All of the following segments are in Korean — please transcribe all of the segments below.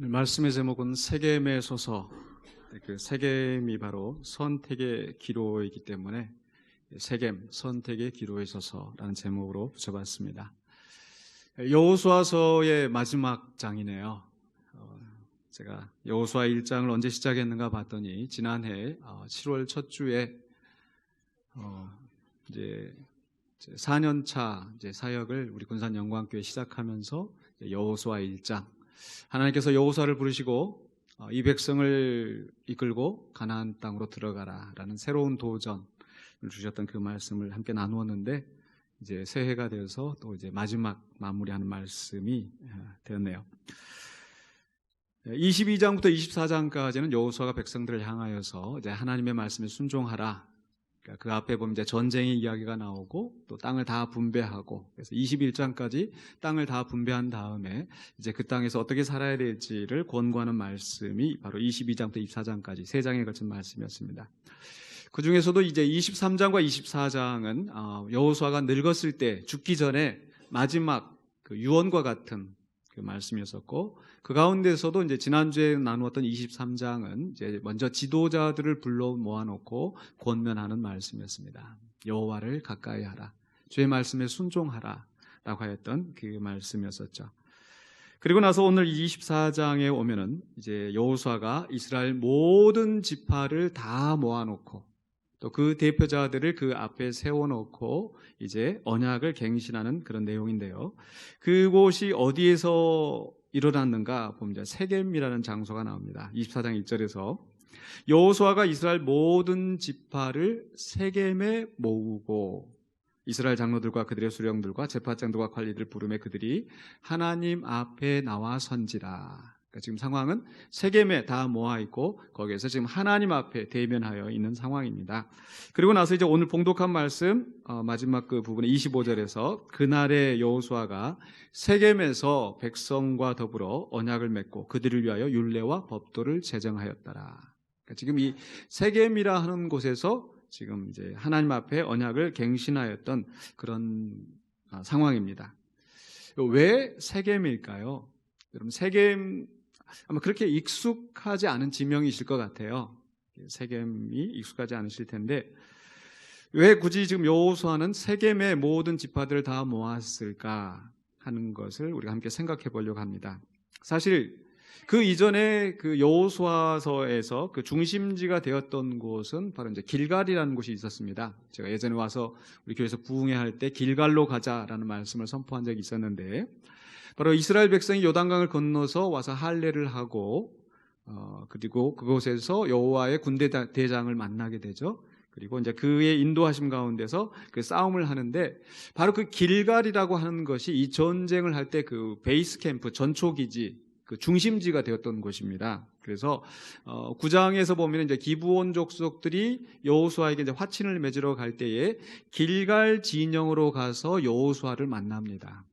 말씀의 제목은 세겜의 소서. 그 세겜이 바로 선택의 기로이기 때문에 세겜 선택의 기로에 서서라는 제목으로 붙여봤습니다. 여호수아서의 마지막 장이네요. 제가 여호수아 1장을 언제 시작했는가 봤더니 지난해 7월 첫 주에 이제 4년차 사역을 우리 군산 영광교회 시작하면서 여호수아 1장, 하나님께서 여호수아를 부르시고 이 백성을 이끌고 가나안 땅으로 들어가라라는 새로운 도전을 주셨던 그 말씀을 함께 나누었는데, 이제 새해가 되어서 또 이제 마지막 마무리하는 말씀이 되었네요. 22장부터 24장까지는 여호수아가 백성들을 향하여서 이제 하나님의 말씀에 순종하라. 그러니까 그 앞에 보면 이제 전쟁의 이야기가 나오고 또 땅을 다 분배하고, 그래서 21장까지 땅을 다 분배한 다음에 이제 그 땅에서 어떻게 살아야 될지를 권고하는 말씀이 바로 22장부터 24장까지 세 장에 걸친 말씀이었습니다. 그 중에서도 이제 23장과 24장은 여호수아가 늙었을 때 죽기 전에 마지막 그 유언과 같은 그 말씀이었었고, 그 가운데서도 이제 지난주에 나누었던 23장은 이제 먼저 지도자들을 불러 모아놓고 권면하는 말씀이었습니다. 여호와를 가까이 하라, 주의 말씀에 순종하라 라고 하였던 그 말씀이었었죠. 그리고 나서 오늘 24장에 오면은 이제 여호수아가 이스라엘 모든 지파를 다 모아놓고 또 그 대표자들을 그 앞에 세워놓고 이제 언약을 갱신하는 그런 내용인데요. 그곳이 어디에서 일어났는가 보면 세겜이라는 장소가 나옵니다. 24장 1절에서 여호수아가 이스라엘 모든 지파를 세겜에 모으고 이스라엘 장로들과 그들의 수령들과 제사장들과 관리들을 부르매 그들이 하나님 앞에 나와 선지라. 그러니까 지금 상황은 세겜에 다 모아 있고 거기에서 지금 하나님 앞에 대면하여 있는 상황입니다. 그리고 나서 이제 오늘 봉독한 말씀 마지막 그 부분에 25절에서 그날에 여호수아가 세겜에서 백성과 더불어 언약을 맺고 그들을 위하여 율례와 법도를 제정하였더라. 그러니까 지금 이 세겜이라 하는 곳에서 지금 이제 하나님 앞에 언약을 갱신하였던 그런 상황입니다. 왜 세겜일까요? 여러분, 세겜 아마 그렇게 익숙하지 않은 지명이실 것 같아요. 세겜이 익숙하지 않으실 텐데 왜 굳이 지금 여호수아는 세겜의 모든 지파들을 다 모았을까 하는 것을 우리가 함께 생각해 보려고 합니다. 사실 그 이전에 그 여호수아서에서 그 중심지가 되었던 곳은 바로 이제 길갈이라는 곳이 있었습니다. 제가 예전에 와서 우리 교회에서 부흥회 할 때 길갈로 가자라는 말씀을 선포한 적이 있었는데, 바로 이스라엘 백성이 요단강을 건너서 와서 할례를 하고 그리고 그곳에서 여호와의 군대 대장을 만나게 되죠. 그리고 이제 그의 인도하심 가운데서 그 싸움을 하는데, 바로 그 길갈이라고 하는 것이 이 전쟁을 할 때 그 베이스 캠프, 전초 기지, 그 중심지가 되었던 곳입니다. 그래서 9장에서 보면 이제 기브온 족속들이 여호수아에게 이제 화친을 맺으러 갈 때에 길갈 진영으로 가서 여호수아를 만납니다.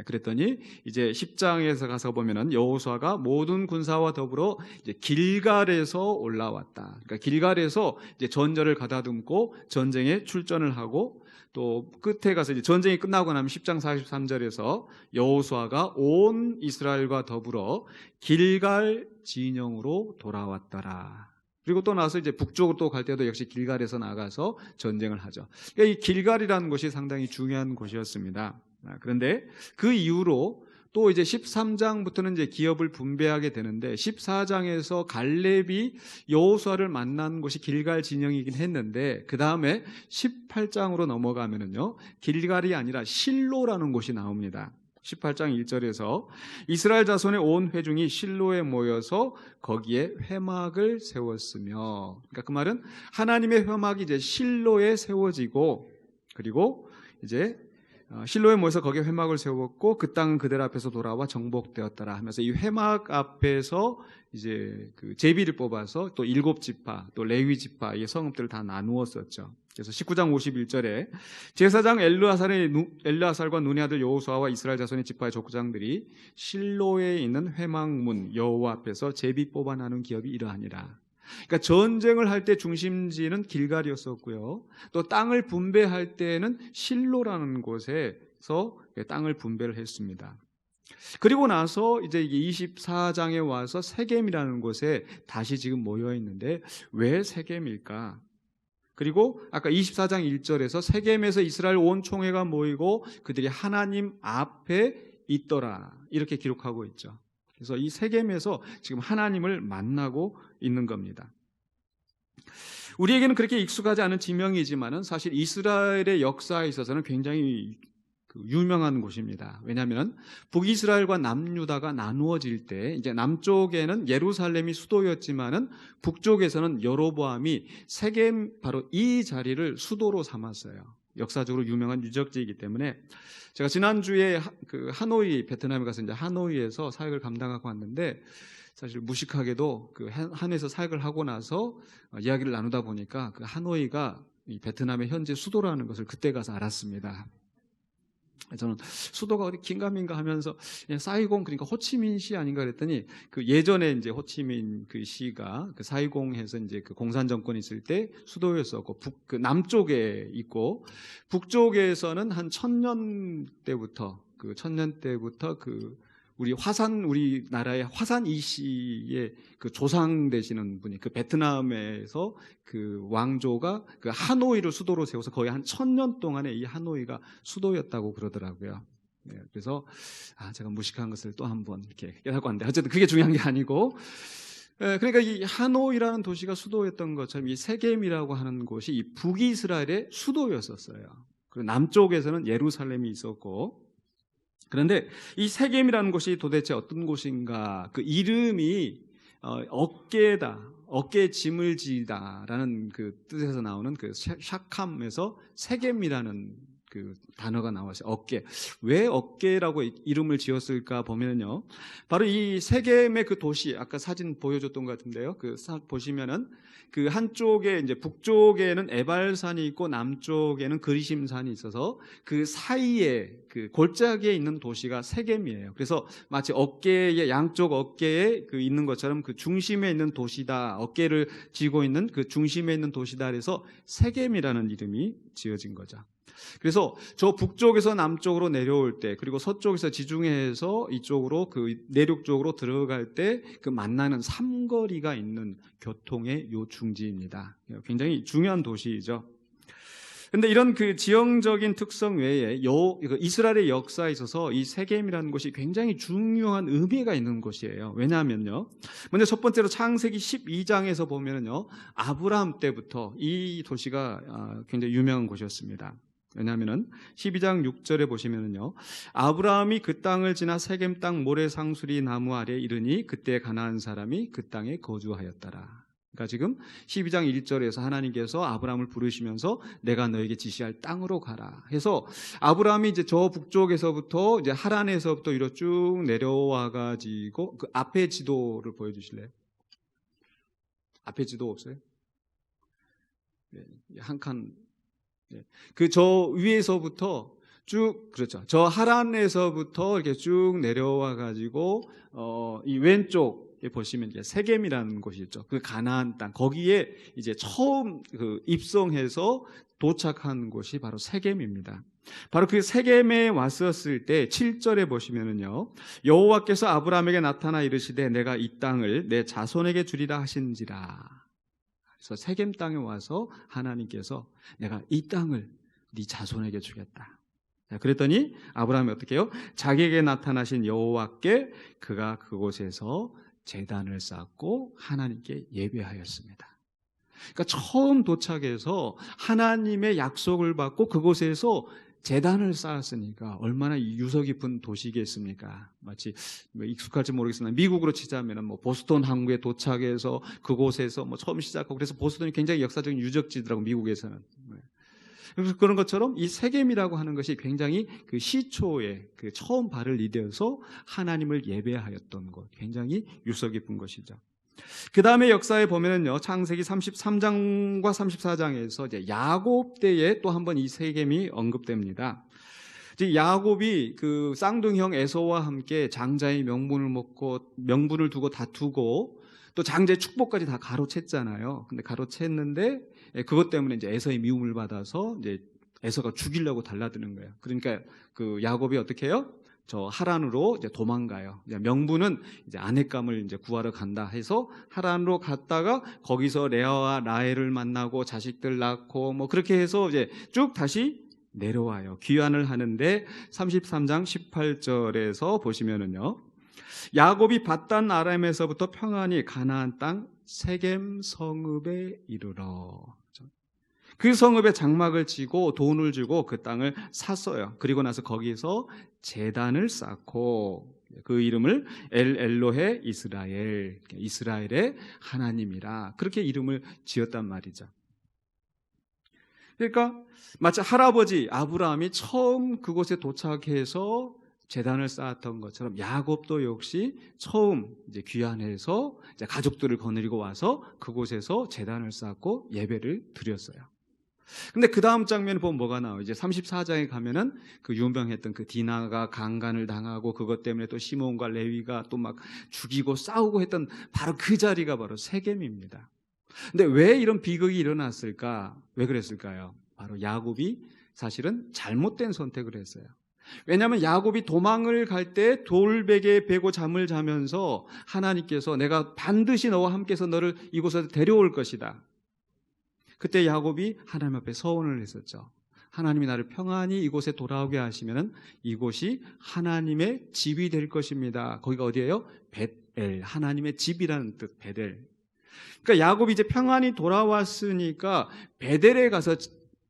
그랬더니 이제 10장에서 가서 보면은 여호수아가 모든 군사와 더불어 이제 길갈에서 올라왔다. 그러니까 길갈에서 이제 전절을 가다듬고 전쟁에 출전을 하고, 또 끝에 가서 이제 전쟁이 끝나고 나면 10장 43절에서 여호수아가 온 이스라엘과 더불어 길갈 진영으로 돌아왔더라. 그리고 또 나서 이제 북쪽으로 또 갈 때도 역시 길갈에서 나가서 전쟁을 하죠. 그러니까 이 길갈이라는 곳이 상당히 중요한 곳이었습니다. 그런데 그 이후로 또 이제 13장부터는 이제 기업을 분배하게 되는데, 14장에서 갈렙이 여호수아를 만난 곳이 길갈 진영이긴 했는데, 그 다음에 18장으로 넘어가면은요, 길갈이 아니라 실로라는 곳이 나옵니다. 18장 1절에서 이스라엘 자손의 온 회중이 실로에 모여서 거기에 회막을 세웠으며, 그러니까 그 말은 하나님의 회막이 이제 실로에 세워지고, 그리고 이제 실로에 모여서 거기에 회막을 세웠고 그 땅은 그들 앞에서 돌아와 정복되었더라 하면서 이 회막 앞에서 이제 그 제비를 뽑아서 또 7지파 또 레위 지파의 성읍들을 다 나누었었죠. 그래서 19장 51절에 제사장 엘르아살과 눈의 아들 여호수아와 이스라엘 자손의 지파의 족장들이 실로에 있는 회막문 여호와 앞에서 제비 뽑아 나눈 기업이 이러하니라. 그러니까 전쟁을 할 때 중심지는 길갈이었었고요. 또 땅을 분배할 때는 실로라는 곳에서 땅을 분배를 했습니다. 그리고 나서 이제 24장에 와서 세겜이라는 곳에 다시 지금 모여 있는데 왜 세겜일까? 그리고 아까 24장 1절에서 세겜에서 이스라엘 온 총회가 모이고 그들이 하나님 앞에 있더라 이렇게 기록하고 있죠. 그래서 이 세겜에서 지금 하나님을 만나고 있는 겁니다. 우리에게는 그렇게 익숙하지 않은 지명이지만은 사실 이스라엘의 역사에 있어서는 굉장히 유명한 곳입니다. 왜냐하면 북이스라엘과 남유다가 나누어질 때 이제 남쪽에는 예루살렘이 수도였지만은 북쪽에서는 여로보암이 세겜 바로 이 자리를 수도로 삼았어요. 역사적으로 유명한 유적지이기 때문에 제가 지난주에 그 하노이 베트남에 가서 이제 하노이에서 사역을 감당하고 왔는데 사실 무식하게도 그 한에서 사역을 하고 나서 이야기를 나누다 보니까 그 하노이가 이 베트남의 현재 수도라는 것을 그때 가서 알았습니다. 저는 수도가 어디 긴가민가 하면서 사이공 그러니까 호치민시 아닌가 그랬더니 그 예전에 이제 호치민 그 시가 그 사이공에서 이제 그 공산 정권이 있을 때 수도였었고 그 남쪽에 있고 북쪽에서는 한 1000년 때부터 그 우리나라의 화산 이씨의 그 조상 되시는 분이 그 베트남에서 그 왕조가 그 하노이를 수도로 세워서 거의 한 1000년 동안에 이 하노이가 수도였다고 그러더라고요. 네, 그래서 제가 무식한 것을 또 한번 이렇게 깨닫고 왔는데 어쨌든 그게 중요한 게 아니고 그러니까 이 하노이라는 도시가 수도였던 것처럼 이 세겜이라고 하는 곳이 이 북이스라엘의 수도였었어요. 그리고 남쪽에서는 예루살렘이 있었고 그런데 이 세겜이라는 곳이 도대체 어떤 곳인가? 그 이름이 어깨다, 어깨에 짐을 지다라는 그 뜻에서 나오는 그 샤캄에서 세겜이라는 그 단어가 나왔어요. 어깨. 왜 어깨라고 이름을 지었을까 보면요, 바로 이 세겜의 그 도시 아까 사진 보여줬던 것 같은데요. 그 보시면은 그 한쪽에 이제 북쪽에는 에발산이 있고 남쪽에는 그리심산이 있어서 그 사이에 그 골짜기에 있는 도시가 세겜이에요. 그래서 마치 어깨의 양쪽 어깨에 그 있는 것처럼 그 중심에 있는 도시다. 어깨를 쥐고 있는 그 중심에 있는 도시다. 그래서 세겜이라는 이름이 지어진 거죠. 그래서 저 북쪽에서 남쪽으로 내려올 때 그리고 서쪽에서 지중해에서 이쪽으로 그 내륙 쪽으로 들어갈 때 그 만나는 삼거리가 있는 교통의 요 중지입니다. 굉장히 중요한 도시이죠. 그런데 이런 그 지형적인 특성 외에 이스라엘의 역사에 있어서 이 세겜이라는 곳이 굉장히 중요한 의미가 있는 곳이에요. 왜냐하면요, 먼저 첫 번째로 창세기 12장에서 보면요, 아브라함 때부터 이 도시가 굉장히 유명한 곳이었습니다. 왜냐하면은 12장 6절에 보시면은요, 아브라함이 그 땅을 지나 세겜 땅 모래상수리 나무 아래 이르니 그때 가나안 사람이 그 땅에 거주하였더라. 그러니까 지금 12장 1절에서 하나님께서 아브라함을 부르시면서 내가 너에게 지시할 땅으로 가라 해서 아브라함이 이제 저 북쪽에서부터 이제 하란에서부터 이렇게 쭉 내려와 가지고 그 앞에 지도를 보여주실래요? 앞에 지도 없어요? 네, 한 칸. 그 저 위에서부터 쭉 그렇죠. 저 하란에서부터 이렇게 쭉 내려와 가지고 이 왼쪽에 보시면 이제 세겜이라는 곳이 있죠. 그 가나안 땅 거기에 이제 처음 그 입성해서 도착한 곳이 바로 세겜입니다. 바로 그 세겜에 왔었을 때 7절에 보시면은요, 여호와께서 아브라함에게 나타나 이르시되 내가 이 땅을 내 자손에게 주리라 하신지라. 그래서 세겜 땅에 와서 하나님께서 내가 이 땅을 네 자손에게 주겠다. 그랬더니 아브라함이 어떻게 해요? 자기에게 나타나신 여호와께 그가 그곳에서 제단을 쌓고 하나님께 예배하였습니다. 그러니까 처음 도착해서 하나님의 약속을 받고 그곳에서 제단을 쌓았으니까 얼마나 유서 깊은 도시겠습니까? 마치 익숙할지 모르겠으나 미국으로 치자면 보스턴 항구에 도착해서 그곳에서 처음 시작하고 그래서 보스턴이 굉장히 역사적인 유적지더라고 미국에서는. 그래서 그런 것처럼 이 세겜이라고 하는 것이 굉장히 그 시초에 그 처음 발을 디뎌서 하나님을 예배하였던 것, 굉장히 유서 깊은 것이죠. 그 다음에 역사에 보면은요, 창세기 33장과 34장에서 이제 야곱 때에 또 한 번 이 세겜이 언급됩니다. 즉 야곱이 그 쌍둥이형 에서와 함께 장자의 명분을 두고 다투고 또 장자의 축복까지 다 가로챘잖아요. 근데 가로챘는데 그것 때문에 이제 에서의 미움을 받아서 이제 에서가 죽이려고 달라드는 거예요. 그러니까 그 야곱이 어떻게 해요? 저 하란으로 이제 도망가요. 이제 명분은 이제 아내감을 이제 구하러 간다 해서 하란으로 갔다가 거기서 레아와 라헬을 만나고 자식들 낳고 뭐 그렇게 해서 이제 쭉 다시 내려와요. 귀환을 하는데 33장 18절에서 보시면은요. 야곱이 밧단 아람에서부터 평안히 가나안 땅 세겜 성읍에 이르러 그 성읍에 장막을 치고 돈을 주고 그 땅을 샀어요. 그리고 나서 거기서 제단을 쌓고 그 이름을 엘 엘로헤 이스라엘, 이스라엘의 하나님이라 그렇게 이름을 지었단 말이죠. 그러니까 마치 할아버지 아브라함이 처음 그곳에 도착해서 제단을 쌓았던 것처럼 야곱도 역시 처음 이제 귀환해서 이제 가족들을 거느리고 와서 그곳에서 제단을 쌓고 예배를 드렸어요. 근데 그 다음 장면을 보면 뭐가 나와요? 이제 34장에 가면은 그 유명했던 그 디나가 강간을 당하고 그것 때문에 또 시몬과 레위가 또 막 죽이고 싸우고 했던 바로 그 자리가 바로 세겜입니다. 근데 왜 이런 비극이 일어났을까? 왜 그랬을까요? 바로 야곱이 사실은 잘못된 선택을 했어요. 왜냐하면 야곱이 도망을 갈 때 돌베개에 베고 잠을 자면서 하나님께서 내가 반드시 너와 함께해서 너를 이곳에서 데려올 것이다. 그때 야곱이 하나님 앞에 서원을 했었죠. 하나님이 나를 평안히 이곳에 돌아오게 하시면 이곳이 하나님의 집이 될 것입니다. 거기가 어디예요? 벳엘, 하나님의 집이라는 뜻, 벳엘. 그러니까 야곱이 이제 평안히 돌아왔으니까 벳엘에 가서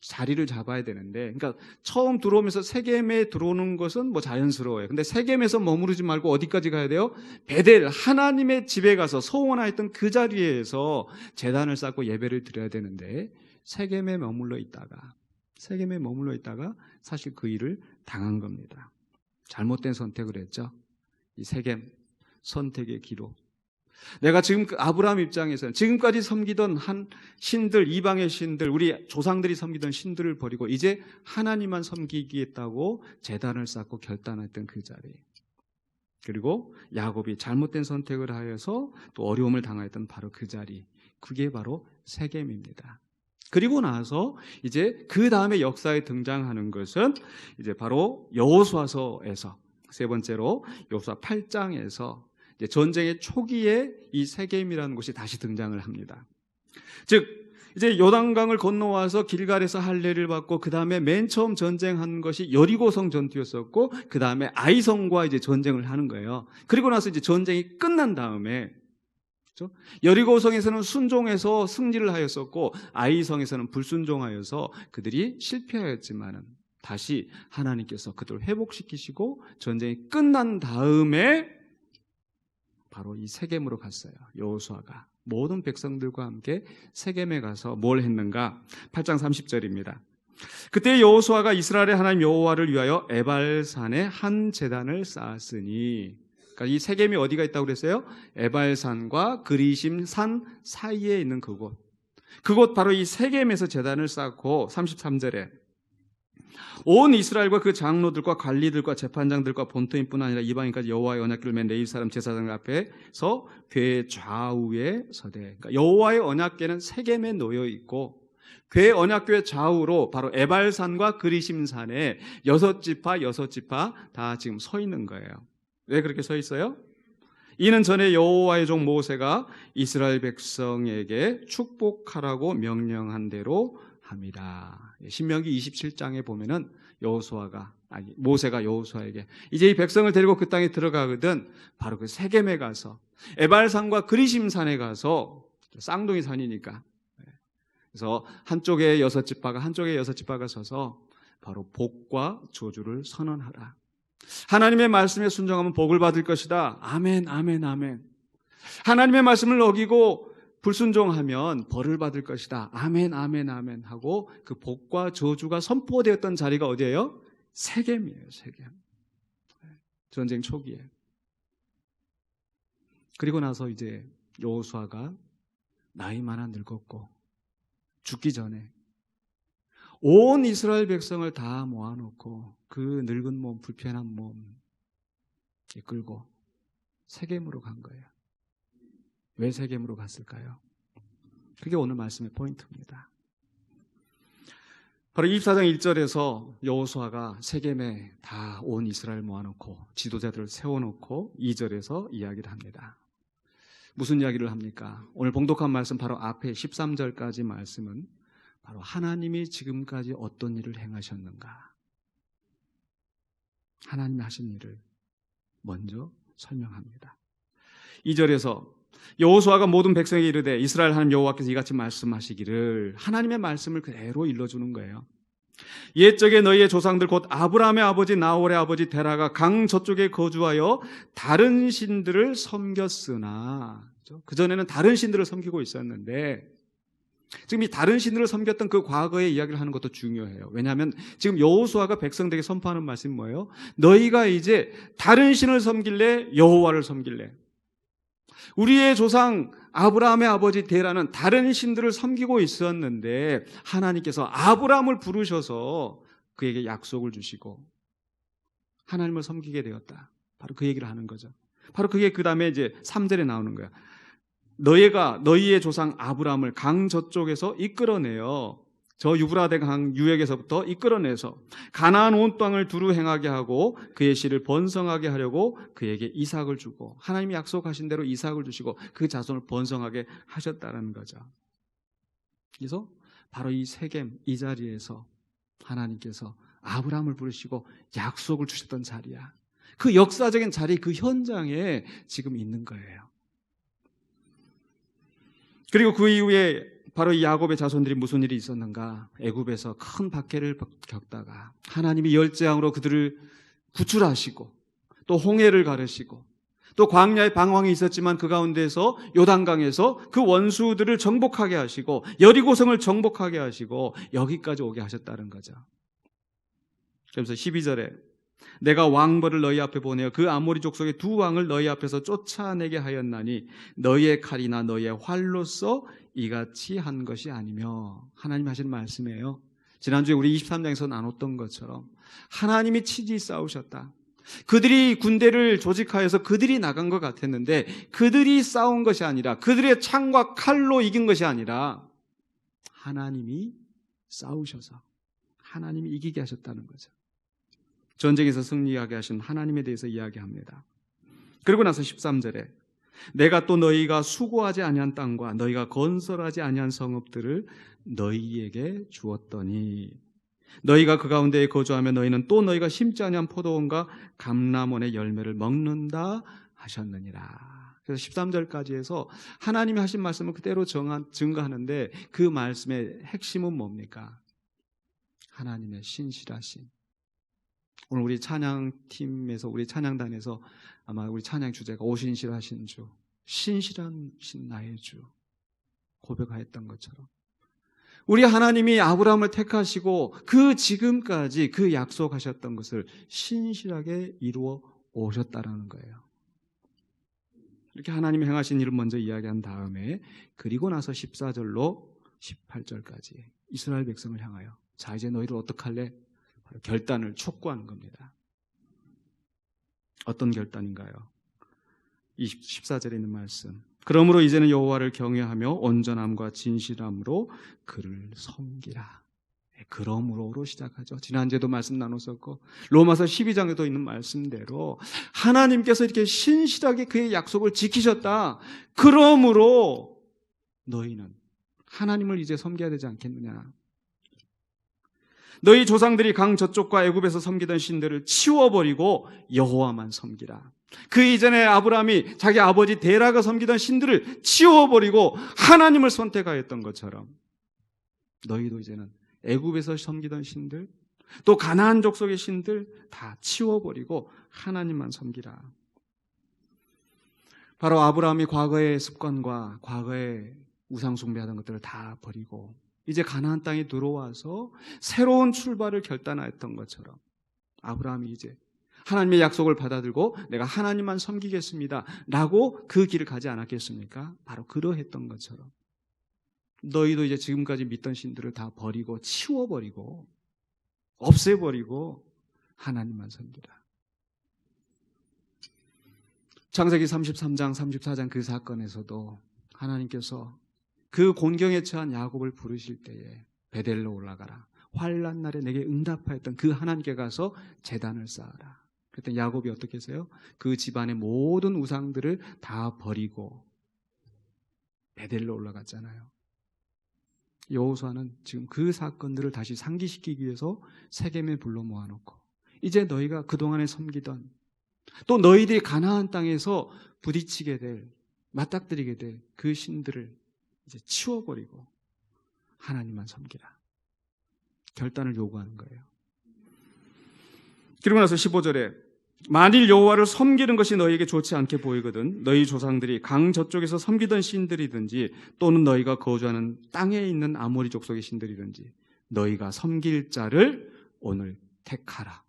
자리를 잡아야 되는데, 그러니까 처음 들어오면서 세겜에 들어오는 것은 뭐 자연스러워요. 근데 세겜에서 머무르지 말고 어디까지 가야 돼요? 벳엘, 하나님의 집에 가서 서원하였던 그 자리에서 제단을 쌓고 예배를 드려야 되는데 세겜에 머물러 있다가 사실 그 일을 당한 겁니다. 잘못된 선택을 했죠. 이 세겜 선택의 기로. 내가 지금 아브라함 입장에서는 지금까지 섬기던 한 신들, 이방의 신들, 우리 조상들이 섬기던 신들을 버리고 이제 하나님만 섬기겠다고 제단을 쌓고 결단했던 그 자리. 그리고 야곱이 잘못된 선택을 하여서 또 어려움을 당하였던 바로 그 자리. 그게 바로 세겜입니다. 그리고 나서 이제 그 다음에 역사에 등장하는 것은 이제 바로 여호수아서에서 세 번째로 여호수아 8장에서 전쟁의 초기에 이 세겜이라는 곳이 다시 등장을 합니다. 즉 이제 요단강을 건너와서 길갈에서 할례를 받고 그 다음에 맨 처음 전쟁한 것이 여리고성 전투였었고 그 다음에 아이성과 이제 전쟁을 하는 거예요. 그리고 나서 이제 전쟁이 끝난 다음에 그렇죠? 여리고성에서는 순종해서 승리를 하였었고 아이성에서는 불순종하여서 그들이 실패하였지만은 다시 하나님께서 그들을 회복시키시고 전쟁이 끝난 다음에 바로 이 세겜으로 갔어요. 여호수아가 모든 백성들과 함께 세겜에 가서 뭘 했는가? 8장 30절입니다. 그때 여호수아가 이스라엘의 하나님 여호와를 위하여 에발산에 한 제단을 쌓았으니, 그러니까 이 세겜이 어디가 있다고 그랬어요? 에발산과 그리심산 사이에 있는 그곳 바로 이 세겜에서 제단을 쌓고 33절에 온 이스라엘과 그 장로들과 관리들과 재판장들과 본토인뿐 아니라 이방인까지 여호와의 언약궤를 맨 레위 사람 제사장 앞에서 궤 좌우에 서되, 그러니까 여호와의 언약궤는 세겜에 놓여 있고 궤 언약궤 좌우로 바로 에발산과 그리심산에 6지파 다 지금 서 있는 거예요. 왜 그렇게 서 있어요? 이는 전에 여호와의 종 모세가 이스라엘 백성에게 축복하라고 명령한 대로 합니다. 신명기 27장에 보면은 모세가 여호수아에게 이제 이 백성을 데리고 그 땅에 들어가거든 바로 그 세겜에 가서 에발산과 그리심산에 가서 쌍둥이 산이니까 그래서 한쪽에 6지파가 한쪽에 6지파가 서서 바로 복과 저주를 선언하라. 하나님의 말씀에 순종하면 복을 받을 것이다. 아멘, 아멘, 아멘. 하나님의 말씀을 어기고 불순종하면 벌을 받을 것이다. 아멘, 아멘, 아멘 하고 그 복과 저주가 선포되었던 자리가 어디예요? 세겜이에요, 세겜. 전쟁 초기에. 그리고 나서 이제 여호수아가 나이 많아 늙었고 죽기 전에 온 이스라엘 백성을 다 모아놓고 그 늙은 몸, 불편한 몸 이끌고 세겜으로 간 거예요. 왜 세겜으로 갔을까요? 그게 오늘 말씀의 포인트입니다. 바로 24장 1절에서 여호수아가 세겜에 다 온 이스라엘 모아놓고 지도자들을 세워놓고 2절에서 이야기를 합니다. 무슨 이야기를 합니까? 오늘 봉독한 말씀 바로 앞에 13절까지 말씀은 바로 하나님이 지금까지 어떤 일을 행하셨는가, 하나님이 하신 일을 먼저 설명합니다. 2절에서 여호수아가 모든 백성에게 이르되 이스라엘 하나님 여호와께서 이같이 말씀하시기를, 하나님의 말씀을 그대로 일러주는 거예요. 옛적에 너희의 조상들 곧 아브라함의 아버지 나홀의 아버지 데라가 강 저쪽에 거주하여 다른 신들을 섬겼으나, 그전에는 다른 신들을 섬기고 있었는데 지금 이 다른 신들을 섬겼던 그 과거의 이야기를 하는 것도 중요해요. 왜냐하면 지금 여호수아가 백성들에게 선포하는 말씀이 뭐예요? 너희가 이제 다른 신을 섬길래 여호와를 섬길래. 우리의 조상 아브라함의 아버지 데라는 다른 신들을 섬기고 있었는데 하나님께서 아브라함을 부르셔서 그에게 약속을 주시고 하나님을 섬기게 되었다. 바로 그 얘기를 하는 거죠. 바로 그게 그 다음에 이제 3절에 나오는 거야. 너희의 조상 아브라함을 강 저쪽에서 이끌어내어 저 유브라데 강 유역에서부터 이끌어내서 가나안 온 땅을 두루 행하게 하고 그의 씨를 번성하게 하려고 그에게 이삭을 주고, 하나님이 약속하신 대로 이삭을 주시고 그 자손을 번성하게 하셨다는 거죠. 그래서 바로 이 세겜 이 자리에서 하나님께서 아브라함을 부르시고 약속을 주셨던 자리야. 그 역사적인 자리, 그 현장에 지금 있는 거예요. 그리고 그 이후에 바로 이 야곱의 자손들이 무슨 일이 있었는가? 애굽에서 큰 박해를 겪다가 하나님이 열재앙으로 그들을 구출하시고 또 홍해를 가르시고 또 광야에 방황이 있었지만 그 가운데서 요단강에서 그 원수들을 정복하게 하시고 여리고성을 정복하게 하시고 여기까지 오게 하셨다는 거죠. 그래서 12절에 내가 왕벌을 너희 앞에 보내어 그 아모리 족속의 두 왕을 너희 앞에서 쫓아내게 하였나니 너희의 칼이나 너희의 활로서 이같이 한 것이 아니며, 하나님 하신 말씀이에요. 지난주에 우리 23장에서 나눴던 것처럼 하나님이 친히 싸우셨다. 그들이 군대를 조직하여서 그들이 나간 것 같았는데 그들이 싸운 것이 아니라, 그들의 창과 칼로 이긴 것이 아니라 하나님이 싸우셔서 하나님이 이기게 하셨다는 거죠. 전쟁에서 승리하게 하신 하나님에 대해서 이야기합니다. 그리고 나서 13절에 내가 또 너희가 수고하지 아니한 땅과 너희가 건설하지 아니한 성읍들을 너희에게 주었더니 너희가 그 가운데에 거주하며 너희는 또 너희가 심지 아니한 포도원과 감람원의 열매를 먹는다 하셨느니라. 그래서 13절까지 해서 하나님이 하신 말씀을 그대로 증거하는데 그 말씀의 핵심은 뭡니까? 하나님의 신실하심. 오늘 우리 찬양팀에서, 우리 찬양단에서 아마 우리 찬양 주제가 오신실하신 주, 신실한 신 나의 주 고백하였던 것처럼 우리 하나님이 아브라함을 택하시고 그 지금까지 그 약속하셨던 것을 신실하게 이루어 오셨다라는 거예요. 이렇게 하나님이 행하신 일을 먼저 이야기한 다음에 그리고 나서 14절로 18절까지 이스라엘 백성을 향하여 자 이제 너희를 어떡할래? 바로 결단을 촉구하는 겁니다. 어떤 결단인가요? 14절에 있는 말씀. 그러므로 이제는 여호와를 경외하며 온전함과 진실함으로 그를 섬기라. 그러므로로 시작하죠. 지난주에도 말씀 나눴었고 로마서 12장에도 있는 말씀대로 하나님께서 이렇게 신실하게 그의 약속을 지키셨다. 그러므로 너희는 하나님을 이제 섬겨야 되지 않겠느냐. 너희 조상들이 강 저쪽과 애굽에서 섬기던 신들을 치워버리고 여호와만 섬기라. 그 이전에 아브라함이 자기 아버지 데라가 섬기던 신들을 치워버리고 하나님을 선택하였던 것처럼 너희도 이제는 애굽에서 섬기던 신들, 또 가나안 족속의 신들 다 치워버리고 하나님만 섬기라. 바로 아브라함이 과거의 습관과 과거의 우상 숭배하던 것들을 다 버리고 이제 가나안 땅에 들어와서 새로운 출발을 결단하였던 것처럼 아브라함이 이제 하나님의 약속을 받아들고 내가 하나님만 섬기겠습니다 라고 그 길을 가지 않았겠습니까? 바로 그러했던 것처럼 너희도 이제 지금까지 믿던 신들을 다 버리고 치워버리고 없애버리고 하나님만 섬기라. 창세기 33장 34장 그 사건에서도 하나님께서 그 곤경에 처한 야곱을 부르실 때에 베델로 올라가라. 환난 날에 내게 응답하였던 그 하나님께 가서 제단을 쌓아라. 그랬더니 야곱이 어떻게 했어요? 그 집안의 모든 우상들을 다 버리고 베델로 올라갔잖아요. 여호수아는 지금 그 사건들을 다시 상기시키기 위해서 세겜에 불러 모아놓고 이제 너희가 그동안에 섬기던 또 너희들이 가나안 땅에서 부딪히게 될 맞닥뜨리게 될 그 신들을 이제 치워버리고 하나님만 섬기라. 결단을 요구하는 거예요. 그리고 나서 15절에 만일 여호와를 섬기는 것이 너희에게 좋지 않게 보이거든 너희 조상들이 강 저쪽에서 섬기던 신들이든지 또는 너희가 거주하는 땅에 있는 아모리 족속의 신들이든지 너희가 섬길 자를 오늘 택하라.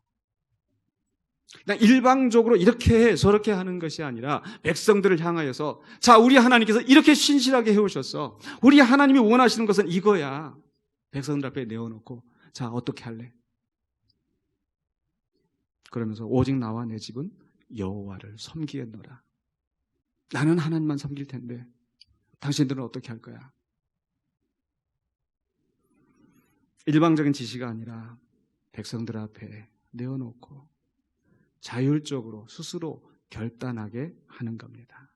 그냥 일방적으로 이렇게 저렇게 하는 것이 아니라 백성들을 향하여서 자, 우리 하나님께서 이렇게 신실하게 해오셨어. 우리 하나님이 원하시는 것은 이거야. 백성들 앞에 내어놓고 자, 어떻게 할래? 그러면서 오직 나와 내 집은 여호와를 섬기겠노라. 나는 하나님만 섬길 텐데 당신들은 어떻게 할 거야? 일방적인 지시가 아니라 백성들 앞에 내어놓고 자율적으로 스스로 결단하게 하는 겁니다.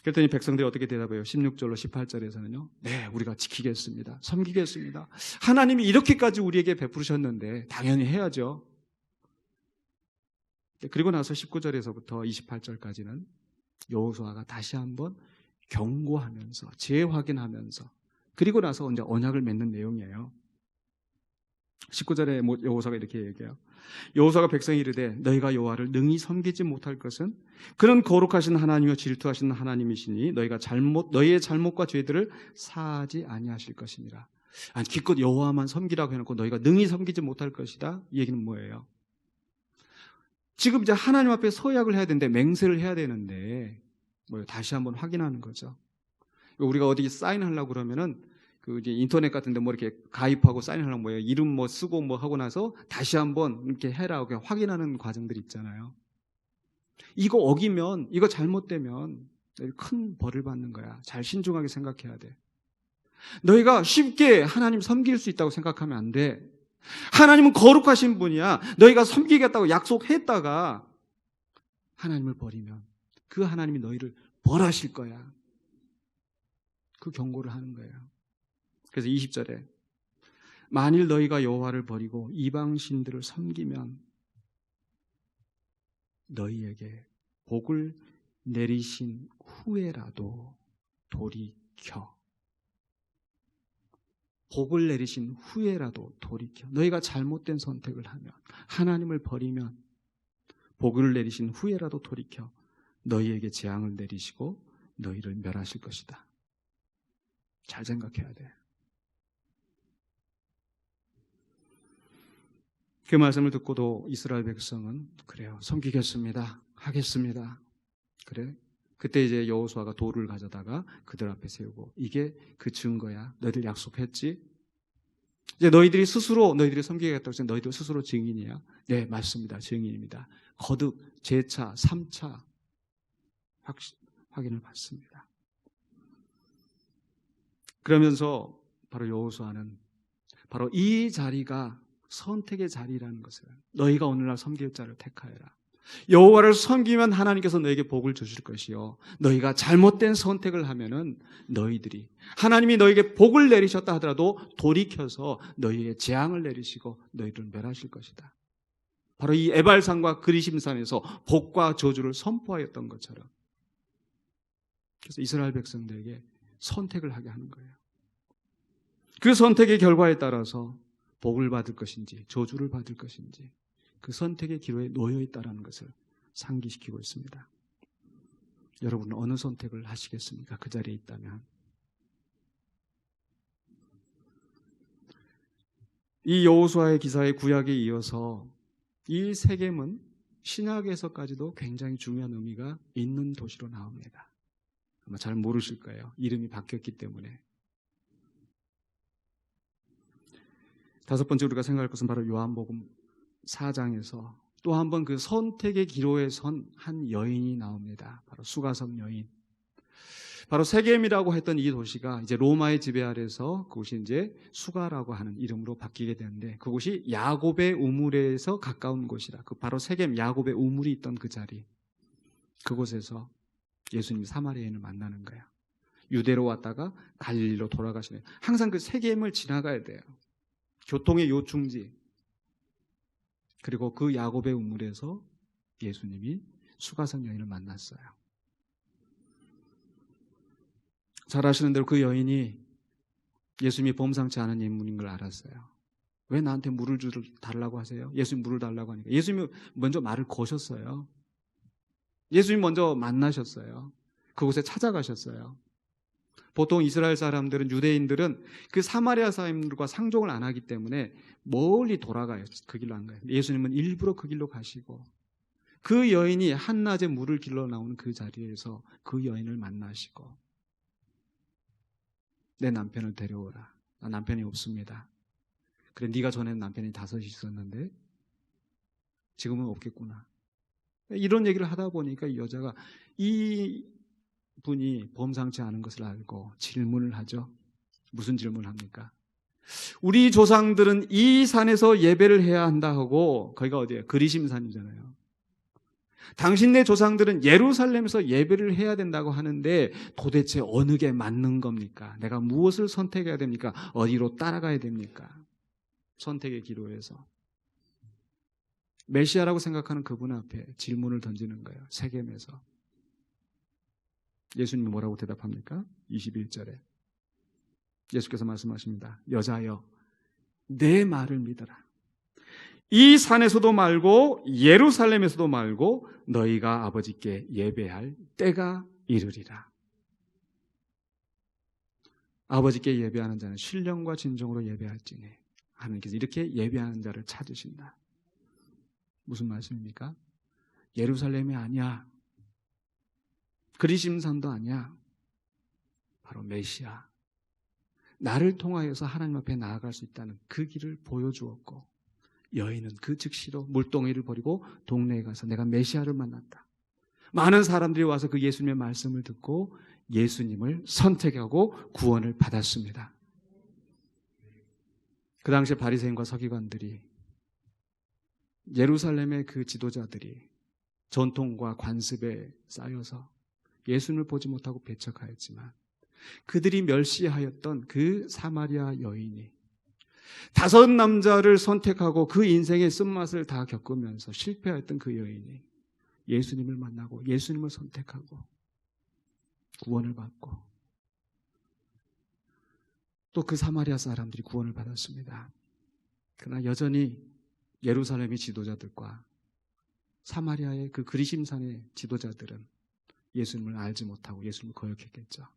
그랬더니 백성들이 어떻게 대답해요? 16절로 18절에서는요. 네, 우리가 지키겠습니다. 섬기겠습니다. 하나님이 이렇게까지 우리에게 베푸셨는데 당연히 해야죠. 그리고 나서 19절에서부터 28절까지는 여호수아가 다시 한번 경고하면서 재확인하면서 그리고 나서 이제 언약을 맺는 내용이에요. 19절에 여호수아가 이렇게 얘기해요. 여호수아가 백성이 이르되 너희가 여호와를 능히 섬기지 못할 것은 그는 거룩하신 하나님이요 질투하시는 하나님이시니 너희의 잘못과 죄들을 사하지 아니하실 것이니라. 아니 기껏 여호와만 섬기라고 해놓고 너희가 능히 섬기지 못할 것이다. 이 얘기는 뭐예요? 지금 이제 하나님 앞에 서약을 해야 되는데 맹세를 해야 되는데 다시 한번 확인하는 거죠. 우리가 어디 사인하려고 그러면은 그 이제 인터넷 같은데 이렇게 가입하고 사인하려면 뭐예요? 이름 쓰고 하고 나서 다시 한번 이렇게 해라 이렇게 확인하는 과정들이 있잖아요. 이거 어기면 이거 잘못되면 큰 벌을 받는 거야. 잘 신중하게 생각해야 돼. 너희가 쉽게 하나님 섬길 수 있다고 생각하면 안 돼. 하나님은 거룩하신 분이야. 너희가 섬기겠다고 약속했다가 하나님을 버리면 그 하나님이 너희를 벌하실 거야. 그 경고를 하는 거예요. 그래서 20절에 만일 너희가 여호와를 버리고 이방 신들을 섬기면 너희에게 복을 내리신 후에라도 돌이켜. 복을 내리신 후에라도 돌이켜. 너희가 잘못된 선택을 하면 하나님을 버리면 복을 내리신 후에라도 돌이켜 너희에게 재앙을 내리시고 너희를 멸하실 것이다. 잘 생각해야 돼. 그 말씀을 듣고도 이스라엘 백성은 그래요. 섬기겠습니다. 하겠습니다. 그래. 그때 이제 여호수아가 돌을 가져다가 그들 앞에 세우고 이게 그 증거야. 너희들 약속했지? 이제 너희들이 섬기겠다고 해서 너희들 스스로 증인이야. 네, 맞습니다. 증인입니다. 거듭 재차 3차 확인을 받습니다. 그러면서 바로 여호수아는 바로 이 자리가 선택의 자리라는 것을 너희가 오늘날 섬길 자를 택하여라. 여호와를 섬기면 하나님께서 너에게 복을 주실 것이요 너희가 잘못된 선택을 하면은 너희들이 하나님이 너에게 복을 내리셨다 하더라도 돌이켜서 너희에게 재앙을 내리시고 너희를 멸하실 것이다. 바로 이 에발산과 그리심산에서 복과 저주를 선포하였던 것처럼 그래서 이스라엘 백성들에게 선택을 하게 하는 거예요. 그 선택의 결과에 따라서 복을 받을 것인지 저주를 받을 것인지 그 선택의 기로에 놓여 있다는 것을 상기시키고 있습니다. 여러분은 어느 선택을 하시겠습니까? 그 자리에 있다면. 이 여호수아의 기사의 구약에 이어서 이 세겜은 신약에서까지도 굉장히 중요한 의미가 있는 도시로 나옵니다. 아마 잘 모르실 거예요. 이름이 바뀌었기 때문에. 다섯 번째 우리가 생각할 것은 바로 요한복음 4장에서 또 한 번 그 선택의 기로에 선 한 여인이 나옵니다. 바로 수가성 여인. 바로 세겜이라고 했던 이 도시가 이제 로마의 지배 아래서 그곳이 이제 수가라고 하는 이름으로 바뀌게 되는데, 그곳이 야곱의 우물에서 가까운 곳이라. 그 바로 세겜 야곱의 우물이 있던 그 자리, 그곳에서 예수님이 사마리아인을 만나는 거야. 유대로 왔다가 갈릴리로 돌아가시네요. 항상 그 세겜을 지나가야 돼요. 교통의 요충지. 그리고 그 야곱의 우물에서 예수님이 수가성 여인을 만났어요. 잘 아시는 대로 그 여인이 예수님이 범상치 않은 인물인 걸 알았어요. 왜 나한테 물을 달라고 하세요? 예수님 물을 달라고 하니까. 예수님이 먼저 말을 거셨어요. 예수님 먼저 만나셨어요. 그곳에 찾아가셨어요. 보통 이스라엘 사람들은, 유대인들은 그 사마리아 사람들과 상종을 안 하기 때문에 멀리 돌아가요. 그 길로 안 가요. 예수님은 일부러 그 길로 가시고, 그 여인이 한낮에 물을 길러 나오는 그 자리에서 그 여인을 만나시고, 내 남편을 데려오라. 나 남편이 없습니다. 그래, 네가 전에는 남편이 5이 있었는데 지금은 없겠구나. 이런 얘기를 하다 보니까 이 여자가, 이 분이 범상치 않은 것을 알고 질문을 하죠. 무슨 질문을 합니까? 우리 조상들은 이 산에서 예배를 해야 한다 하고, 거기가 어디예요? 그리심산이잖아요. 당신네 조상들은 예루살렘에서 예배를 해야 된다고 하는데 도대체 어느 게 맞는 겁니까? 내가 무엇을 선택해야 됩니까? 어디로 따라가야 됩니까? 선택의 기로에서 메시아라고 생각하는 그분 앞에 질문을 던지는 거예요. 세겜에서. 예수님이 뭐라고 대답합니까? 21절에 예수께서 말씀하십니다. 여자여, 내 말을 믿어라. 이 산에서도 말고 예루살렘에서도 말고 너희가 아버지께 예배할 때가 이르리라. 아버지께 예배하는 자는 신령과 진정으로 예배할지니 하나님께서 이렇게 예배하는 자를 찾으신다. 무슨 말씀입니까? 예루살렘이 아니야. 그리심산도 아니야. 바로 메시아. 나를 통하여서 하나님 앞에 나아갈 수 있다는 그 길을 보여주었고, 여인은 그 즉시로 물동이를 버리고 동네에 가서 내가 메시아를 만났다. 많은 사람들이 와서 그 예수님의 말씀을 듣고 예수님을 선택하고 구원을 받았습니다. 그 당시에 바리새인과 서기관들이, 예루살렘의 그 지도자들이 전통과 관습에 쌓여서 예수님을 보지 못하고 배척하였지만, 그들이 멸시하였던 그 사마리아 여인이 5 남자를 선택하고 그 인생의 쓴맛을 다 겪으면서 실패했던 그 여인이 예수님을 만나고 예수님을 선택하고 구원을 받고, 또 그 사마리아 사람들이 구원을 받았습니다. 그러나 여전히 예루살렘의 지도자들과 사마리아의 그 그리심산의 지도자들은 예수님을 알지 못하고 예수님을 거역했겠죠.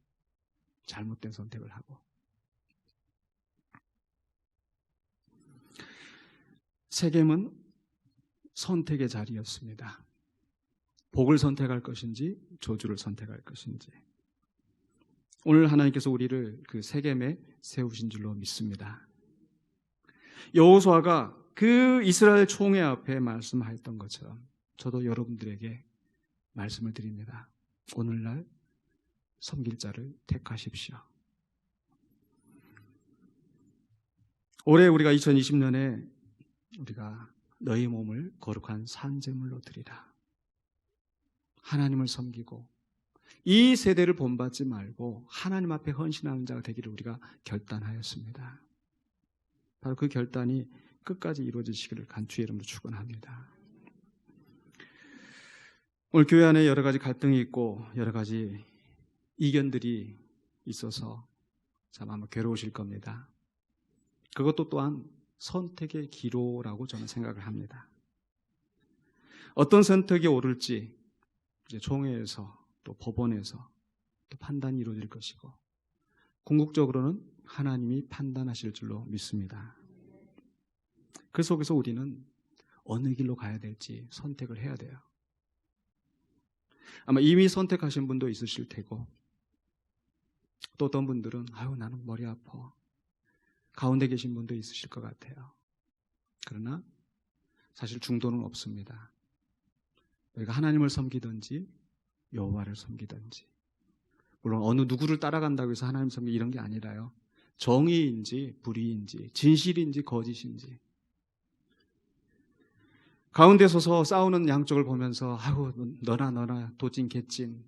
잘못된 선택을 하고. 세겜은 선택의 자리였습니다. 복을 선택할 것인지 저주를 선택할 것인지. 오늘 하나님께서 우리를 그 세겜에 세우신 줄로 믿습니다. 여호수아가 그 이스라엘 총회 앞에 말씀하였던 것처럼 저도 여러분들에게 말씀을 드립니다. 오늘날 섬길 자를 택하십시오. 올해 우리가 2020년에 우리가 너희 몸을 거룩한 산제물로 드리라. 하나님을 섬기고 이 세대를 본받지 말고 하나님 앞에 헌신하는 자가 되기를 우리가 결단하였습니다. 바로 그 결단이 끝까지 이루어지시기를 간주의 이름으로 축원합니다. 오늘 교회 안에 여러 가지 갈등이 있고 여러 가지 이견들이 있어서 참 아마 괴로우실 겁니다. 그것도 또한 선택의 기로라고 저는 생각을 합니다. 어떤 선택이 옳을지 이제 총회에서 또 법원에서 또 판단이 이루어질 것이고, 궁극적으로는 하나님이 판단하실 줄로 믿습니다. 그 속에서 우리는 어느 길로 가야 될지 선택을 해야 돼요. 아마 이미 선택하신 분도 있으실 테고, 또 어떤 분들은 나는 머리 아파. 가운데 계신 분도 있으실 것 같아요. 그러나 사실 중도는 없습니다. 우리가 하나님을 섬기든지 여호와를 섬기든지, 물론 어느 누구를 따라간다고 해서 하나님 섬기 이런 게 아니라요. 정의인지 불의인지 진실인지 거짓인지 가운데 서서 싸우는 양쪽을 보면서 아우 너나 도찐 개찐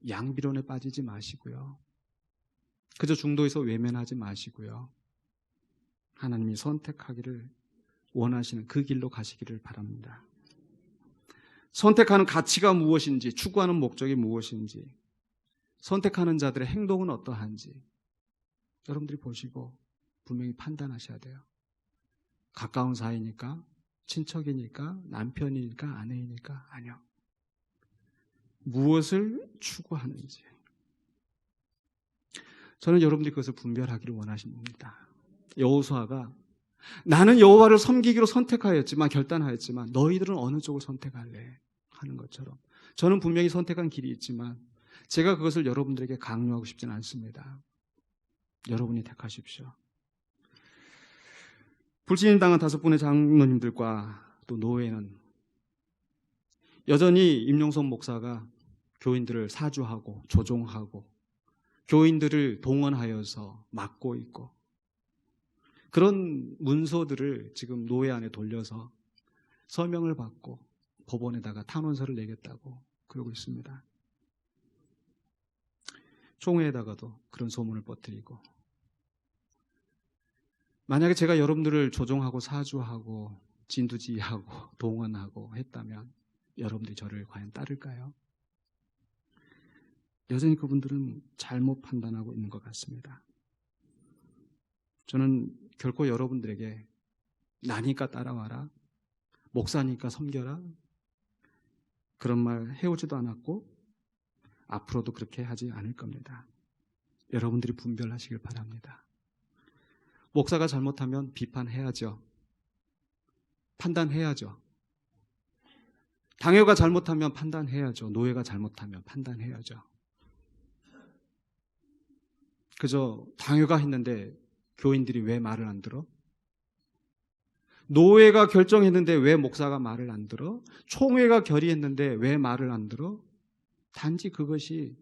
양비론에 빠지지 마시고요. 그저 중도에서 외면하지 마시고요. 하나님이 선택하기를 원하시는 그 길로 가시기를 바랍니다. 선택하는 가치가 무엇인지, 추구하는 목적이 무엇인지, 선택하는 자들의 행동은 어떠한지 여러분들이 보시고 분명히 판단하셔야 돼요. 가까운 사이니까, 친척이니까, 남편이니까, 아내이니까 아니요. 무엇을 추구하는지. 저는 여러분들이 그것을 분별하기를 원하십니다. 여호수아가 나는 여호와를 섬기기로 선택하였지만 결단하였지만 너희들은 어느 쪽을 선택할래 하는 것처럼 저는 분명히 선택한 길이 있지만 제가 그것을 여러분들에게 강요하고 싶지는 않습니다. 여러분이 택하십시오. 불신임당한 5분의 장로님들과 또 노회는 여전히 임용석 목사가 교인들을 사주하고 조종하고 교인들을 동원하여서 막고 있고 그런 문서들을 지금 노회 안에 돌려서 서명을 받고 법원에다가 탄원서를 내겠다고 그러고 있습니다. 총회에다가도 그런 소문을 퍼뜨리고 만약에 제가 여러분들을 조종하고 사주하고 진두지휘하고 동원하고 했다면 여러분들이 저를 과연 따를까요? 여전히 그분들은 잘못 판단하고 있는 것 같습니다. 저는 결코 여러분들에게 나니까 따라와라, 목사니까 섬겨라 그런 말 해오지도 않았고 앞으로도 그렇게 하지 않을 겁니다. 여러분들이 분별하시길 바랍니다. 목사가 잘못하면 비판해야죠. 판단해야죠. 당회가 잘못하면 판단해야죠. 노회가 잘못하면 판단해야죠. 그저 당회가 했는데 교인들이 왜 말을 안 들어? 노회가 결정했는데 왜 목사가 말을 안 들어? 총회가 결의했는데 왜 말을 안 들어? 단지 그것이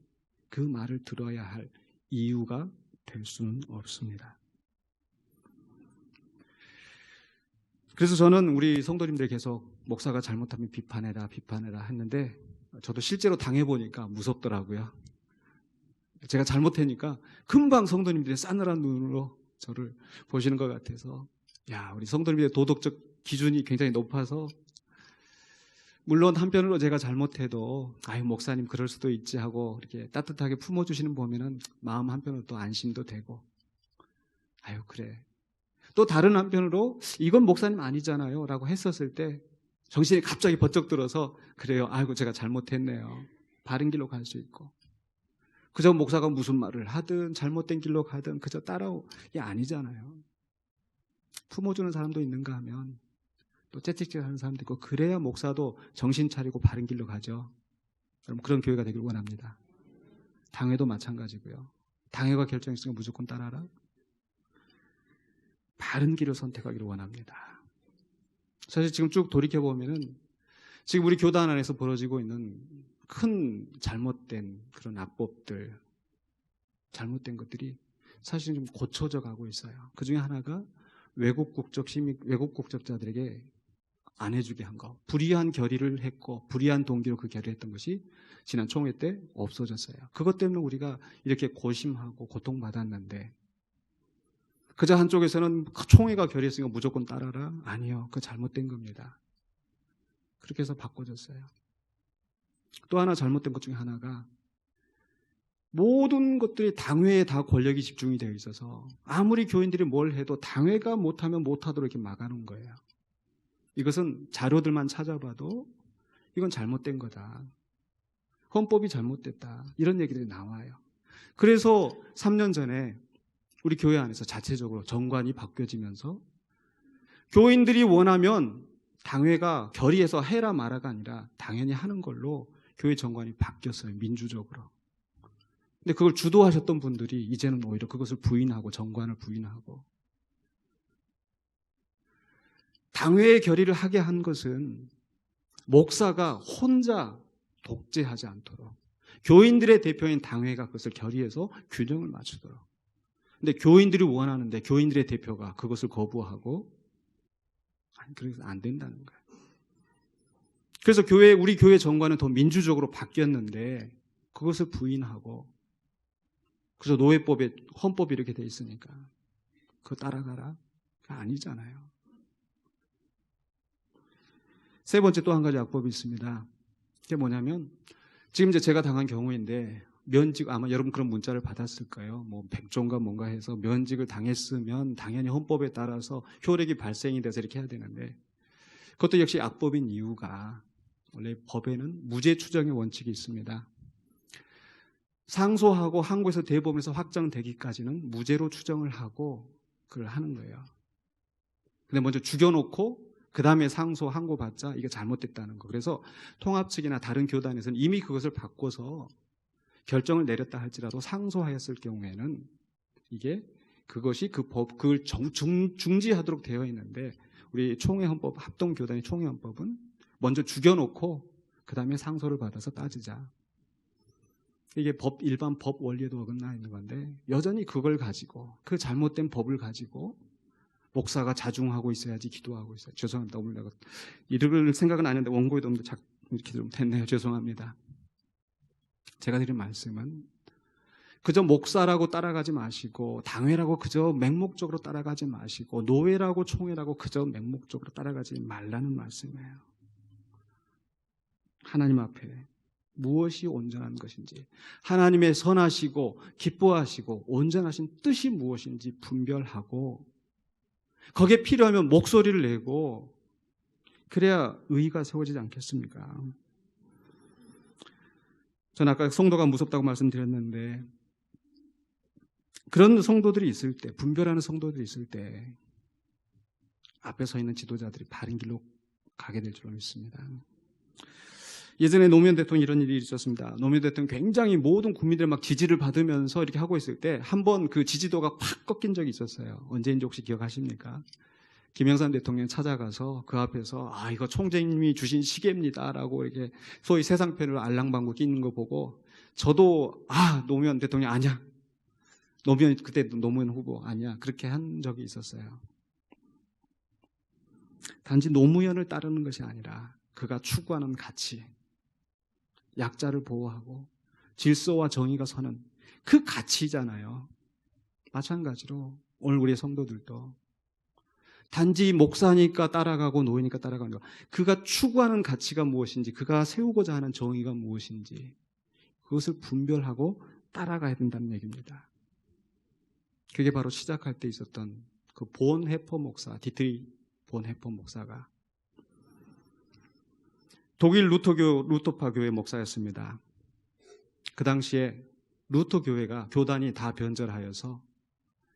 그 말을 들어야 할 이유가 될 수는 없습니다. 그래서 저는 우리 성도님들 계속 목사가 잘못하면 비판해라 했는데 저도 실제로 당해보니까 무섭더라고요. 제가 잘못하니까 금방 성도님들이 싸늘한 눈으로 저를 보시는 것 같아서 야, 우리 성도님들의 도덕적 기준이 굉장히 높아서 물론 한편으로 제가 잘못해도 아유 목사님 그럴 수도 있지 하고 이렇게 따뜻하게 품어주시는 보면은 마음 한편으로 또 안심도 되고 아유 그래 또 다른 한편으로 이건 목사님 아니잖아요 라고 했었을 때 정신이 갑자기 번쩍 들어서 그래요 아이고 제가 잘못했네요 바른 길로 갈 수 있고 그저 목사가 무슨 말을 하든 잘못된 길로 가든 그저 따라오기 아니잖아요. 품어주는 사람도 있는가 하면 또 째찍질하는 사람도 있고 그래야 목사도 정신 차리고 바른 길로 가죠. 여러분 그런 교회가 되길 원합니다. 당회도 마찬가지고요. 당회가 결정했으니까 무조건 따라라. 바른 길을 선택하기를 원합니다. 사실 지금 쭉 돌이켜보면은 지금 우리 교단 안에서 벌어지고 있는 큰 잘못된 그런 악법들, 잘못된 것들이 사실 좀 고쳐져 가고 있어요. 그 중에 하나가 외국 국적자들에게 안 해주게 한 거. 불의한 결의를 했고 불의한 동기로 그 결의를 했던 것이 지난 총회 때 없어졌어요. 그것 때문에 우리가 이렇게 고심하고 고통받았는데 그저 한쪽에서는 총회가 결의했으니까 무조건 따라라. 아니요. 그거 잘못된 겁니다. 그렇게 해서 바꿔졌어요. 또 하나 잘못된 것 중에 하나가 모든 것들이 당회에 다 권력이 집중이 되어 있어서 아무리 교인들이 뭘 해도 당회가 못하면 못하도록 이렇게 막아놓은 거예요. 이것은 자료들만 찾아봐도 이건 잘못된 거다. 헌법이 잘못됐다. 이런 얘기들이 나와요. 그래서 3년 전에 우리 교회 안에서 자체적으로 정관이 바뀌어지면서 교인들이 원하면 당회가 결의해서 해라 마라가 아니라 당연히 하는 걸로 교회 정관이 바뀌었어요. 민주적으로. 근데 그걸 주도하셨던 분들이 이제는 오히려 그것을 부인하고 정관을 부인하고 당회의 결의를 하게 한 것은 목사가 혼자 독재하지 않도록 교인들의 대표인 당회가 그것을 결의해서 균형을 맞추도록. 근데 교인들이 원하는데 교인들의 대표가 그것을 거부하고, 아니, 그래서 안 된다는 거예요. 그래서 우리 교회 정관은 더 민주적으로 바뀌었는데 그것을 부인하고, 그래서 노예법에 헌법이 이렇게 돼 있으니까 그거 따라가라? 아니잖아요. 세 번째 또 한 가지 악법이 있습니다. 그게 뭐냐면, 지금 이제 제가 당한 경우인데, 면직, 아마 여러분 그런 문자를 받았을 거예요. 뭐 백종가 뭔가 해서 면직을 당했으면 당연히 헌법에 따라서 효력이 발생이 돼서 이렇게 해야 되는데, 그것도 역시 악법인 이유가, 원래 법에는 무죄 추정의 원칙이 있습니다. 상소하고 항고에서 대법원에서 확정되기까지는 무죄로 추정을 하고 그걸 하는 거예요. 근데 먼저 죽여놓고 그 다음에 상소, 항고 받자, 이게 잘못됐다는 거. 그래서 통합 측이나 다른 교단에서는 이미 그것을 바꿔서 결정을 내렸다 할지라도 상소하였을 경우에는 그것이 그걸 중지하도록 되어 있는데, 우리 총회헌법, 합동교단의 총회헌법은 먼저 죽여놓고 그 다음에 상소를 받아서 따지자. 이게 일반 법 원리에도 어긋나 있는 건데, 여전히 그걸 가지고, 그 잘못된 법을 가지고 목사가 자중하고 있어야지, 기도하고 있어야지. 죄송합니다. 오늘 내가 이럴 생각은 안 했는데 원고에도 이렇게 좀 됐네요. 죄송합니다. 제가 드린 말씀은 그저 목사라고 따라가지 마시고, 당회라고 그저 맹목적으로 따라가지 마시고, 노회라고 총회라고 그저 맹목적으로 따라가지 말라는 말씀이에요. 하나님 앞에 무엇이 온전한 것인지, 하나님의 선하시고 기뻐하시고 온전하신 뜻이 무엇인지 분별하고, 거기에 필요하면 목소리를 내고, 그래야 의의가 세워지지 않겠습니까? 저는 아까 성도가 무섭다고 말씀드렸는데, 그런 성도들이 있을 때, 분별하는 성도들이 있을 때 앞에 서 있는 지도자들이 바른 길로 가게 될 줄 믿습니다. 예전에 노무현 대통령 이런 일이 있었습니다. 노무현 대통령 굉장히 모든 국민들 막 지지를 받으면서 이렇게 하고 있을 때 한 번 그 지지도가 확 꺾인 적이 있었어요. 언제인지 혹시 기억하십니까? 김영삼 대통령 찾아가서 그 앞에서 이거 총재님이 주신 시계입니다라고 이렇게 소위 세상편으로 알랑방구 끼는 거 보고, 저도 노무현 대통령 아니야. 그때 노무현 후보 아니야. 그렇게 한 적이 있었어요. 단지 노무현을 따르는 것이 아니라 그가 추구하는 가치, 약자를 보호하고 질서와 정의가 서는 그 가치잖아요. 마찬가지로 오늘 우리의 성도들도 단지 목사니까 따라가고 노예니까 따라가는 거, 그가 추구하는 가치가 무엇인지, 그가 세우고자 하는 정의가 무엇인지 그것을 분별하고 따라가야 된다는 얘기입니다. 그게 바로 시작할 때 있었던 그 본헤퍼 목사, 디트리 본헤퍼 목사가 독일 루터파 교회 목사였습니다. 그 당시에 루터 교회가 교단이 다 변절하여서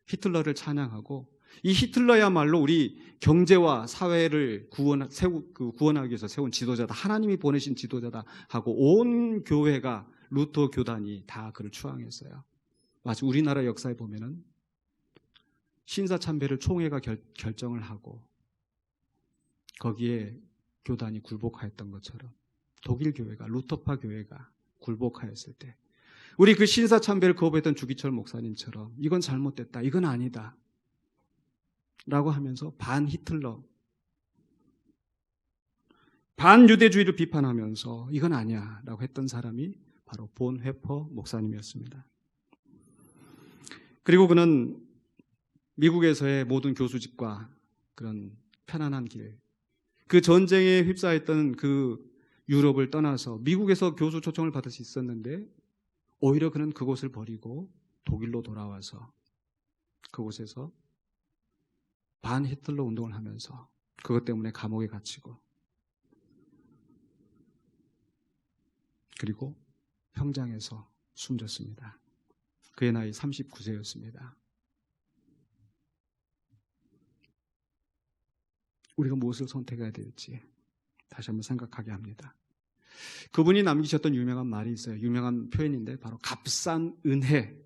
히틀러를 찬양하고, 이 히틀러야말로 우리 경제와 사회를 구원하기 위해서 세운 지도자다, 하나님이 보내신 지도자다 하고 온 교회가, 루터 교단이 다 그를 추앙했어요. 마치 우리나라 역사에 보면은 신사참배를 총회가 결정을 하고 거기에 교단이 굴복하였던 것처럼, 독일 교회가, 루터파 교회가 굴복하였을 때 우리 그 신사참배를 거부했던 주기철 목사님처럼 이건 잘못됐다, 이건 아니다 라고 하면서 반히틀러, 반유대주의를 비판하면서 이건 아니야 라고 했던 사람이 바로 본헤퍼 목사님이었습니다. 그리고 그는 미국에서의 모든 교수직과 그런 편안한 길, 그 전쟁에 휩싸였던 그 유럽을 떠나서 미국에서 교수 초청을 받을 수 있었는데, 오히려 그는 그곳을 버리고 독일로 돌아와서 그곳에서 반히틀러 운동을 하면서 그것 때문에 감옥에 갇히고, 그리고 평장에서 숨졌습니다. 그의 나이 39세였습니다. 우리가 무엇을 선택해야 될지 다시 한번 생각하게 합니다. 그분이 남기셨던 유명한 말이 있어요. 유명한 표현인데 바로 값싼 은혜.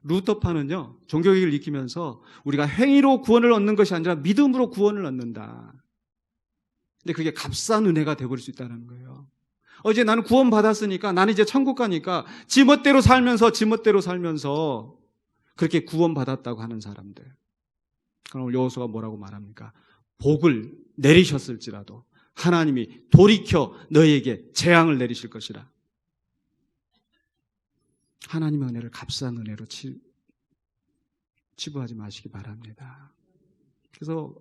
루터파는요, 종교개혁을 익히면서 우리가 행위로 구원을 얻는 것이 아니라 믿음으로 구원을 얻는다. 근데 그게 값싼 은혜가 되어버릴 수 있다는 거예요. 이제 나는 구원 받았으니까, 나는 이제 천국 가니까 지멋대로 살면서 그렇게 구원 받았다고 하는 사람들. 그럼 오늘 여호수아가 뭐라고 말합니까? 복을 내리셨을지라도 하나님이 돌이켜 너희에게 재앙을 내리실 것이라. 하나님의 은혜를 값싼 은혜로 치부하지 마시기 바랍니다. 그래서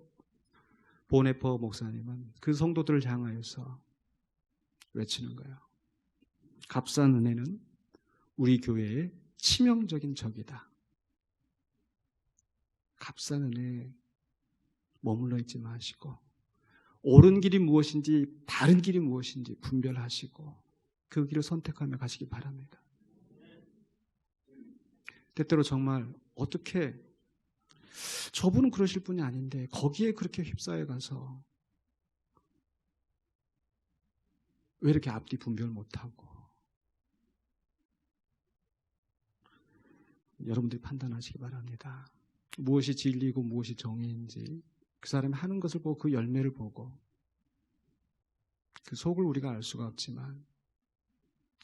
보네퍼 목사님은 그 성도들을 향하여서 외치는 거예요. 값싼 은혜는 우리 교회의 치명적인 적이다. 값싼 은혜에 머물러 있지 마시고 옳은 길이 무엇인지 바른 길이 무엇인지 분별하시고 그 길을 선택하며 가시기 바랍니다. 때때로 정말 어떻게 저분은 그러실 분이 아닌데 거기에 그렇게 휩싸여 가서 왜 이렇게 앞뒤 분별 못하고, 여러분들이 판단하시기 바랍니다. 무엇이 진리고 무엇이 정의인지 그 사람이 하는 것을 보고 그 열매를 보고, 그 속을 우리가 알 수가 없지만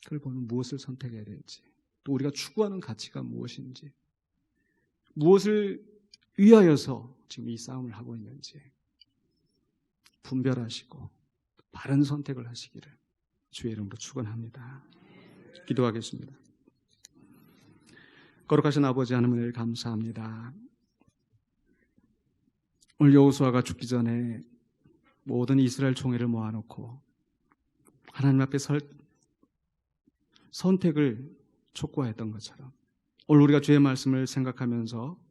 그걸 보면 무엇을 선택해야 될지, 또 우리가 추구하는 가치가 무엇인지, 무엇을 위하여서 지금 이 싸움을 하고 있는지 분별하시고 바른 선택을 하시기를 주의 이름으로 축원합니다. 기도하겠습니다. 거룩하신 아버지 하나님을 감사합니다. 오늘 여호수아가 죽기 전에 모든 이스라엘 총회를 모아놓고 하나님 앞에 선택을 촉구했던 것처럼 오늘 우리가 주의 말씀을 생각하면서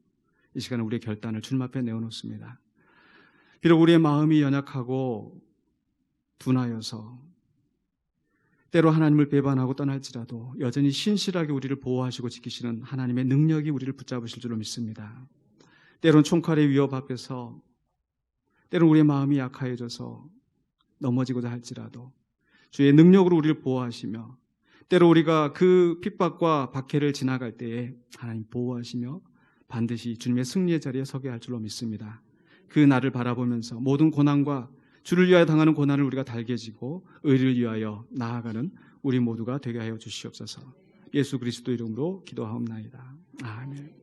이 시간에 우리의 결단을 주님 앞에 내어놓습니다. 비록 우리의 마음이 연약하고 둔하여서 때로 하나님을 배반하고 떠날지라도 여전히 신실하게 우리를 보호하시고 지키시는 하나님의 능력이 우리를 붙잡으실 줄로 믿습니다. 때로는 총칼의 위협 앞에서, 때로는 우리의 마음이 약하여져서 넘어지고자 할지라도 주의 능력으로 우리를 보호하시며, 때로 우리가 그 핍박과 박해를 지나갈 때에 하나님 보호하시며 반드시 주님의 승리의 자리에 서게 할 줄로 믿습니다. 그 날을 바라보면서 모든 고난과 주를 위하여 당하는 고난을 우리가 달개지고 의를 위하여 나아가는 우리 모두가 되게 하여 주시옵소서. 예수 그리스도 이름으로 기도하옵나이다. 아멘.